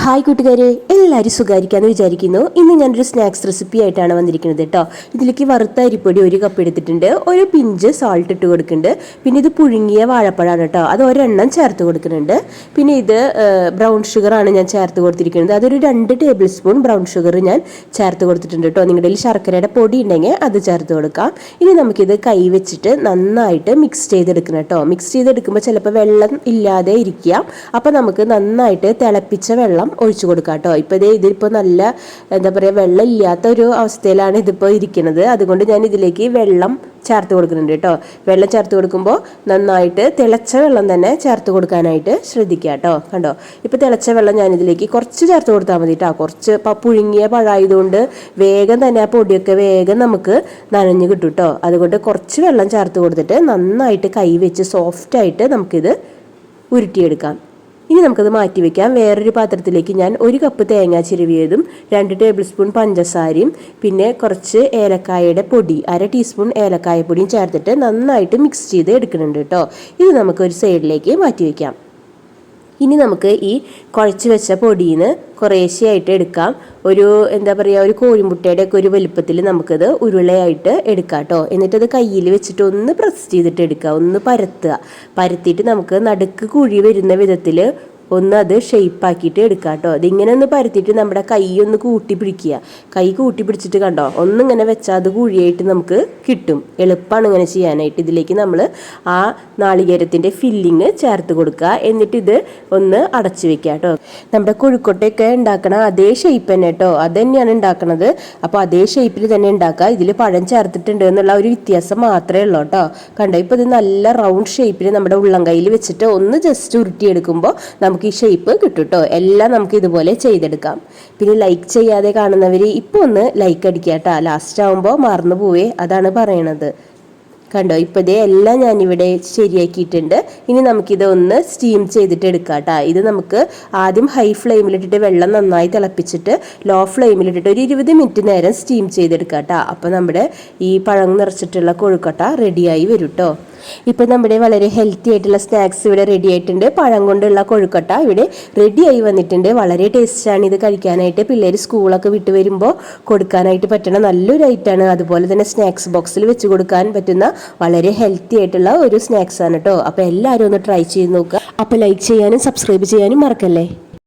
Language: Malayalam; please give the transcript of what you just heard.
ഹായ് കൂട്ടുകാരെ, എല്ലാവരും സുഖമായിരിക്കാമെന്ന് വിചാരിക്കുന്നു. ഇന്ന് ഞാനൊരു സ്നാക്സ് റെസിപ്പി ആയിട്ടാണ് വന്നിരിക്കുന്നത് കേട്ടോ. ഇതിലേക്ക് വറുത്ത അരിപ്പൊടി 1 കപ്പ് എടുത്തിട്ടുണ്ട്, ഒരു പിഞ്ച് സാൾട്ട് ഇട്ട് കൊടുക്കുന്നുണ്ട്. പിന്നെ ഇത് പുഴുങ്ങിയ വാഴപ്പഴമാണ് കേട്ടോ, അത് ഒരെണ്ണം ചേർത്ത് കൊടുക്കുന്നുണ്ട്. പിന്നെ ഇത് ബ്രൗൺ ഷുഗറാണ് ഞാൻ ചേർത്ത് കൊടുത്തിരിക്കുന്നത്. അതൊരു 2 ടേബിൾ സ്പൂൺ ബ്രൗൺ ഷുഗർ ഞാൻ ചേർത്ത് കൊടുത്തിട്ടുണ്ട് കേട്ടോ. നിങ്ങളുടെ കയ്യിൽ ശർക്കരയുടെ പൊടി ഉണ്ടെങ്കിൽ അത് ചേർത്ത് കൊടുക്കാം. ഇനി നമുക്കിത് കൈ വെച്ചിട്ട് നന്നായിട്ട് മിക്സ് ചെയ്തെടുക്കണം കേട്ടോ. മിക്സ് ചെയ്തെടുക്കുമ്പോൾ ചിലപ്പോൾ വെള്ളം ഇല്ലാതെ ഇരിക്കാം. അപ്പോൾ നമുക്ക് നന്നായിട്ട് തിളപ്പിച്ച വെള്ളം ഒഴിച്ചു കൊടുക്കാം കേട്ടോ. ഇപ്പോൾ ഇതിപ്പോൾ നല്ല എന്താ പറയുക, വെള്ളം ഇല്ലാത്ത ഒരു അവസ്ഥയിലാണ് ഇതിപ്പോൾ ഇരിക്കുന്നത്. അതുകൊണ്ട് ഞാൻ ഇതിലേക്ക് വെള്ളം ചേർത്ത് കൊടുക്കുന്നുണ്ട് കേട്ടോ. വെള്ളം ചേർത്ത് കൊടുക്കുമ്പോൾ നന്നായിട്ട് തിളച്ച വെള്ളം തന്നെ ചേർത്ത് കൊടുക്കാനായിട്ട് ശ്രദ്ധിക്കുക കേട്ടോ. കണ്ടോ, ഇപ്പോൾ തിളച്ച വെള്ളം ഞാനിതിലേക്ക് കുറച്ച് ചേർത്ത് കൊടുത്താൽ മതി കേട്ടോ. കുറച്ച് പുഴുങ്ങിയ പഴമായതുകൊണ്ട് വേഗം തന്നെ ആ പൊടിയൊക്കെ വേഗം നമുക്ക് നനഞ്ഞ് കിട്ടും കേട്ടോ. അതുകൊണ്ട് കുറച്ച് വെള്ളം ചേർത്ത് കൊടുത്തിട്ട് നന്നായിട്ട് കൈ വെച്ച് സോഫ്റ്റായിട്ട് നമുക്കിത് ഉരുട്ടിയെടുക്കാം. ഇനി നമുക്കത് മാറ്റി വെക്കാം. വേറൊരു പാത്രത്തിലേക്ക് ഞാൻ 1 കപ്പ് തേങ്ങ ചിരവിയതും 2 ടേബിൾ സ്പൂൺ പഞ്ചസാരയും പിന്നെ കുറച്ച് ഏലക്കായയുടെ പൊടി 1/2 ടീസ്പൂൺ ഏലക്കായ പൊടിയും ചേർത്തിട്ട് നന്നായിട്ട് മിക്സ് ചെയ്ത് എടുക്കുന്നുണ്ട് കേട്ടോ. ഇത് നമുക്കൊരു സൈഡിലേക്ക് മാറ്റി വയ്ക്കാം. ഇനി നമുക്ക് ഈ കുഴച്ച് വെച്ച പൊടിയിൽ നിന്ന് കുറേശ്ശെയായിട്ട് എടുക്കാം. ഒരു എന്താ പറയുക, ഒരു കോഴിമുട്ടയുടെ ഒക്കെ ഒരു വലുപ്പത്തിൽ നമുക്കത് ഉരുളയായിട്ട് എടുക്കാം കേട്ടോ. എന്നിട്ടത് കയ്യിൽ വെച്ചിട്ട് ഒന്ന് പ്രസ് ചെയ്തിട്ട് എടുക്കുക, ഒന്ന് പരത്തിയിട്ട് നമുക്ക് നടുക്ക് കുഴി വരുന്ന വിധത്തിൽ ഒന്ന് അത് ഷെയ്പ്പാക്കിയിട്ട് എടുക്കുക കേട്ടോ. അതിങ്ങനെ ഒന്ന് പരത്തിയിട്ട് നമ്മുടെ കൈ ഒന്ന് കൂട്ടി പിടിക്കുക. കൈ കൂട്ടി പിടിച്ചിട്ട് കണ്ടോ, ഒന്നിങ്ങനെ വെച്ചാൽ അത് കുഴിയായിട്ട് നമുക്ക് കിട്ടും. എളുപ്പമാണ് ഇങ്ങനെ ചെയ്യാനായിട്ട്. ഇതിലേക്ക് നമ്മൾ ആ നാളികേരത്തിൻ്റെ ഫില്ലിങ് ചേർത്ത് കൊടുക്കുക. എന്നിട്ട് ഇത് ഒന്ന് അടച്ചു വെക്കുക കേട്ടോ. നമ്മുടെ കൊഴുക്കൊട്ടയൊക്കെ ഉണ്ടാക്കണ അതേ ഷേപ്പ് തന്നെ കേട്ടോ, അത് തന്നെയാണ് ഉണ്ടാക്കണത്. അപ്പോൾ അതേ ഷേപ്പിൽ തന്നെ ഉണ്ടാക്കുക. ഇതിൽ പഴം ചേർത്തിട്ടുണ്ട് എന്നുള്ള ഒരു വ്യത്യാസം മാത്രമേ ഉള്ളൂ കേട്ടോ. കണ്ടോ, ഇപ്പോൾ ഇത് നല്ല റൗണ്ട് ഷേപ്പിൽ നമ്മുടെ ഉള്ളം കയ്യിൽ വെച്ചിട്ട് ഒന്ന് ജസ്റ്റ് ഉരുട്ടിയെടുക്കുമ്പോൾ നമുക്ക് ഈ ഷേപ്പ് കിട്ടും കേട്ടോ. എല്ലാം നമുക്ക് ഇതുപോലെ ചെയ്തെടുക്കാം. പിന്നെ ലൈക്ക് ചെയ്യാതെ കാണുന്നവർ ഇപ്പോൾ ഒന്ന് ലൈക്ക് അടിക്കുക കേട്ടോ. ലാസ്റ്റ് ആകുമ്പോൾ മറന്നു പോവേ, അതാണ് പറയണത്. കണ്ടോ, ഇപ്പോൾ ഇതേ എല്ലാം ഞാനിവിടെ ശരിയാക്കിയിട്ടുണ്ട്. ഇനി നമുക്കിത് ഒന്ന് സ്റ്റീം ചെയ്തിട്ട് എടുക്കാം കേട്ടോ. ഇത് നമുക്ക് ആദ്യം ഹൈ ഫ്ലെയിമിലിട്ടിട്ട് വെള്ളം നന്നായി തിളപ്പിച്ചിട്ട് ലോ ഫ്ലെയിമിലിട്ടിട്ട് ഒരു 20 മിനിറ്റ് നേരം സ്റ്റീം ചെയ്തെടുക്കാം കേട്ടോ. അപ്പോൾ നമ്മുടെ ഈ പഴം നിറച്ചിട്ടുള്ള കൊഴുക്കട്ട റെഡിയായി വരും കേട്ടോ. ഇപ്പം നമ്മുടെ വളരെ ഹെൽത്തി ആയിട്ടുള്ള സ്നാക്സ് ഇവിടെ റെഡി ആയിട്ടുണ്ട്. പഴം കൊണ്ടുള്ള കൊഴുക്കട്ട ഇവിടെ റെഡിയായി വന്നിട്ടുണ്ട്. വളരെ ടേസ്റ്റാണ് ഇത് കഴിക്കാനായിട്ട്. പിള്ളേർ സ്കൂളൊക്കെ വിട്ട് വരുമ്പോൾ കൊടുക്കാനായിട്ട് പറ്റുന്ന നല്ലൊരു ഐറ്റമാണ്. അതുപോലെ തന്നെ സ്നാക്സ് ബോക്സിൽ വെച്ച് കൊടുക്കാൻ പറ്റുന്ന വളരെ ഹെൽത്തി ആയിട്ടുള്ള ഒരു സ്നാക്സ് ആണ് കേട്ടോ. അപ്പോൾ എല്ലാവരും ഒന്ന് ട്രൈ ചെയ്ത് നോക്കുക. അപ്പോൾ ലൈക്ക് ചെയ്യാനും സബ്സ്ക്രൈബ് ചെയ്യാനും മറക്കല്ലേ.